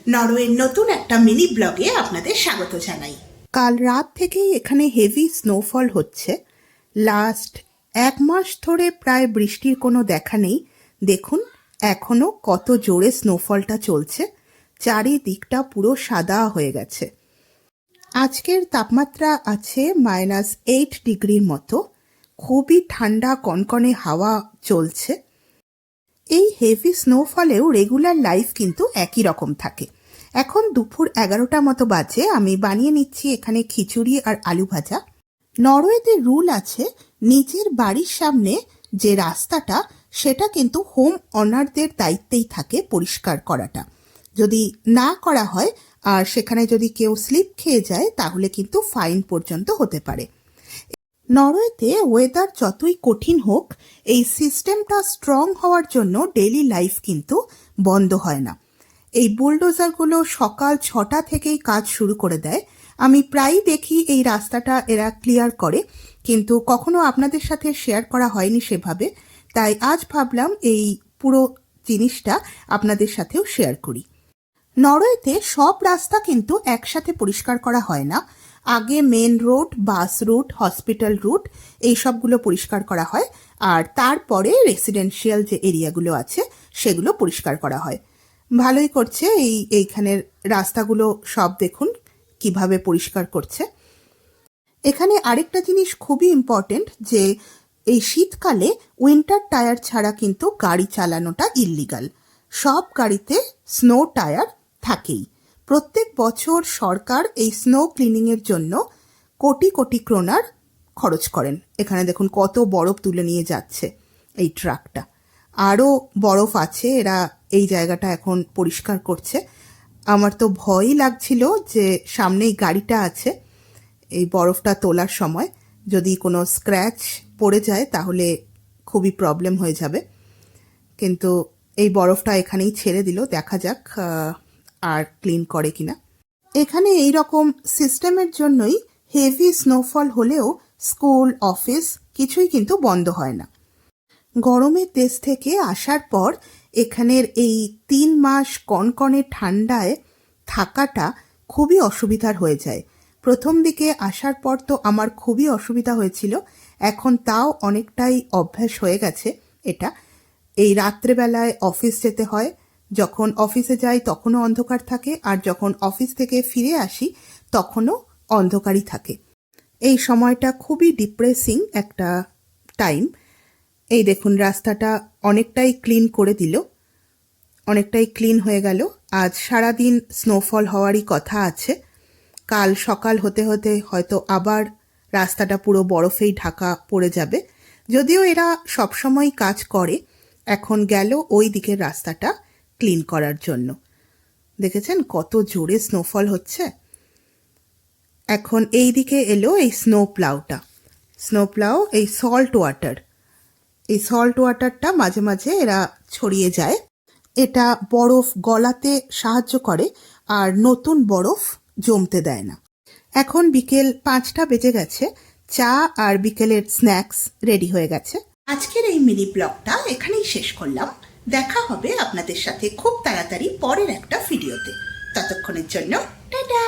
নরওয়ের নতুন একটা মিনি ব্লগে আপনাদের স্বাগত জানাই। কাল রাত থেকেই এখানে হেভি স্নোফল হচ্ছে। লাস্ট 1 মাস ধরে প্রায় বৃষ্টির কোনো দেখা নেই। দেখুন এখনো কত জোরে স্নোফলটা চলছে, চারিদিকটা পুরো সাদা হয়ে গেছে। আজকের তাপমাত্রা আছে -8 ডিগ্রির মতো। খুবই ঠান্ডা কনকনে হাওয়া চলছে। এই হেভি স্নোফলেও রেগুলার লাইফ কিন্তু একই রকম থাকে। এখন দুপুর 11টা মতো বাজে, আমি বানিয়ে নিচ্ছি এখানে খিচুড়ি আর আলু ভাজা। নরওয়েতে রুল আছে, নিজের বাড়ির সামনে যে রাস্তাটা সেটা কিন্তু হোম অনারদের দায়িত্বেই থাকে পরিষ্কার করাটা। যদি না করা হয় আর সেখানে যদি কেউ স্লিপ খেয়ে যায় তাহলে কিন্তু ফাইন পর্যন্ত হতে পারে। নরওয়েতে ওয়েদার যতই কঠিন হোক, এই সিস্টেমটা স্ট্রং হওয়ার জন্য ডেইলি লাইফ কিন্তু বন্ধ হয় না। এই বুলডোজারগুলো সকাল 6টা থেকেই কাজ শুরু করে দেয়। আমি প্রায়ই দেখি এই রাস্তাটা এরা ক্লিয়ার করে, কিন্তু কখনো আপনাদের সাথে শেয়ার করা হয়নি সেভাবে। তাই আজ ভাবলাম এই পুরো জিনিসটা আপনাদের সাথেও শেয়ার করি। নরওয়েতে সব রাস্তা কিন্তু একসাথে পরিষ্কার করা হয় না। আগে main road, bus route, hospital route এই সবগুলো পরিষ্কার করা হয়, আর তারপরে রেসিডেন্সিয়াল যে এরিয়াগুলো আছে সেগুলো পরিষ্কার করা হয়। ভালোই করছে এইখানের রাস্তাগুলো, সব দেখুন কিভাবে পরিষ্কার করছে। এখানে আরেকটা জিনিস খুবই ইম্পর্টেন্ট, যে এই শীতকালে উইন্টার টায়ার ছাড়া কিন্তু গাড়ি চালানোটা ইল্লিগাল। সব গাড়িতে স্নো টায়ার থাকেই। প্রত্যেক বছর সরকার এই স্নো ক্লিনিংয়ের জন্য কোটি কোটি ক্রোনার খরচ করেন। এখানে দেখুন কত বরফ তুলে নিয়ে যাচ্ছে এই ট্রাকটা। আরও বরফ আছে, এরা এই জায়গাটা এখন পরিষ্কার করছে। আমার তো ভয়ই লাগছিল যে সামনেই গাড়িটা আছে, এই বরফটা তোলার সময় যদি কোনো স্ক্র্যাচ পড়ে যায় তাহলে খুবই প্রবলেম হয়ে যাবে। কিন্তু এই বরফটা এখানেই ছেড়ে দিল, দেখা যাক আর ক্লিন করে কিনা। এখানে এই রকম সিস্টেমের জন্যই হেভি স্নোফল হলেও স্কুল, অফিস কিছুই কিন্তু বন্ধ হয় না। গরমের দেশ থেকে আসার পর এখানের এই 3 মাস কনকনে ঠান্ডায় থাকাটা খুবই অসুবিধার হয়ে যায়। প্রথম দিকে আসার পর তো আমার খুবই অসুবিধা হয়েছিল, এখন তাও অনেকটাই অভ্যাস হয়ে গেছে এটা। এই রাত্রেবেলায় অফিস যেতে হয়, যখন অফিসে যাই তখনও অন্ধকার থাকে, আর যখন অফিস থেকে ফিরে আসি তখনও অন্ধকারই থাকে। এই সময়টা খুবই ডিপ্রেসিং একটা টাইম। এই দেখুন রাস্তাটা অনেকটাই ক্লিন করে দিল, অনেকটাই ক্লিন হয়ে গেল। আজ সারাদিন স্নোফল হওয়ারই কথা আছে। কাল সকাল হতে হতে হয়তো আবার রাস্তাটা পুরো বরফেই ঢাকা পড়ে যাবে। যদিও এরা সবসময় কাজ করে, এখন গেল ওই দিকের রাস্তাটা ক্লিন করার জন্য। দেখেছেন কত জোরে স্নোফল হচ্ছে। এখন এই দিকে এলো এই স্নো প্লাউটা। স্নো প্লাউ এই সল্ট ওয়াটার, এই সল্ট ওয়াটারটা মাঝে মাঝে এরা ছড়িয়ে যায়। এটা বরফ গলাতে সাহায্য করে আর নতুন বরফ জমতে দেয় না। এখন বিকেল 5টা বেজে গেছে, চা আর বিকেলের স্ন্যাক্স রেডি হয়ে গেছে। আজকের এই মিনি ব্লগটা এখানেই শেষ করলাম। দেখা হবে আপনাদের সাথে খুব তাড়াতাড়ি পরের একটা ভিডিওতে। ততক্ষণের জন্য টাটা।